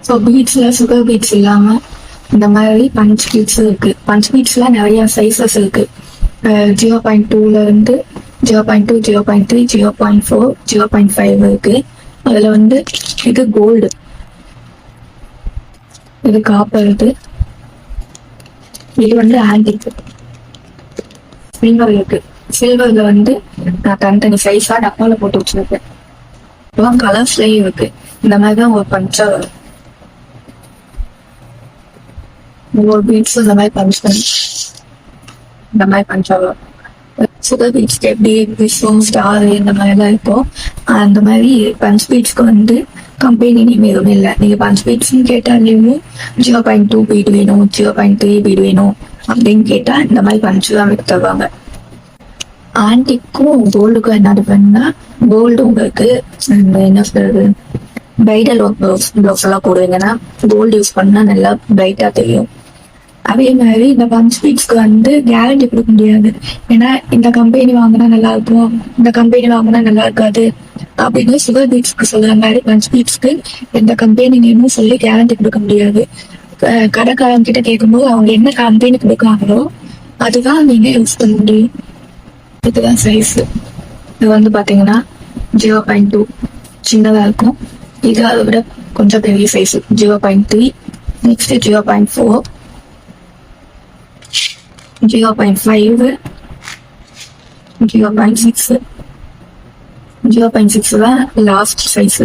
So பீட்ஸில் sugar beads இல்லாமல் இந்த மாதிரி பஞ்ச் பீட்ஸும் இருக்குது. பஞ்ச் பீட்ஸில் நிறைய சைஸஸ் இருக்குது. 0.2 0.2, 0.3, 0.4, 0.5 இருக்குது. அதில் இது கோல்டு, இது காப்பர், இது ஆன்டிக். சில்வர் இருக்கு. சில்வர்ல நான் தனித்தனி சைஸா டப்பால போட்டு வச்சிருக்கேன். அப்புறம் கலர்ஸ்லயும் இருக்கு. இந்த மாதிரிதான் ஒரு பஞ்சா வரும். ஒவ்வொரு பீட்ஸும் இந்த மாதிரி பஞ்ச் பண்ணி இந்த மாதிரி பஞ்சா வரும். சுகர் பீட்ஸ்க்கு எப்படி விஸ்வம் ஸ்டார் இந்த மாதிரிலாம் இருக்கும். அந்த மாதிரி பஞ்ச் பீட்ஸ்க்கு கம்பெனி நேம் எதுவுமே இல்லை. நீங்க பஞ்ச் பீட்ஸ்ன்னு கேட்டாலேயும் 0.2 பீட் வேணும், 0.3 பீட் வேணும் அப்படின்னு கேட்டா இந்த மாதிரி பஞ்சு தான் விட்டு தருவாங்க. ஆன்டிக்கும் கோல்டுக்கும் என்ன டிஃபரெண்ட்னா, கோல்டு உங்களுக்கு என்ன சொல்றது, பிரைடல் ஒர்க் ப்ளவுஸ் எல்லாம் போடுவீங்கன்னா கோல்டு யூஸ் பண்ணா நல்லா பிரைட்டா தெரியும். அதே மாதிரி இந்த பஞ்ச் பீட்ஸ்க்கு கேரண்டி கொடுக்க முடியாது. ஏன்னா இந்த கம்பெனி வாங்கினா நல்லா இருக்கும், இந்த கம்பெனி வாங்கினா நல்லா இருக்காது அப்படின்னு சுகர் பீட்ஸ்க்கு சொல்ற மாதிரி பஞ்ச் பீட்ஸ்க்கு எந்த கம்பெனி நேமும் சொல்லி கேரண்டி கொடுக்க முடியாது. கடைக்காரன் கிட்ட கேட்கும்போது அவங்க என்ன கம்பெனி கொடுக்குறாங்களோ அதுதான் நீங்க யூஸ் பண்ண முடியும். இதுதான் சைஸ். இது பாத்தீங்கன்னா 0.2 சின்னதா இருக்கும். இது அதை விட கொஞ்சம் பெரிய சைஸ் 0.3, நெக்ஸ்ட் 0.4, 0.5, 0.6 தான் லாஸ்ட் சைஸ்.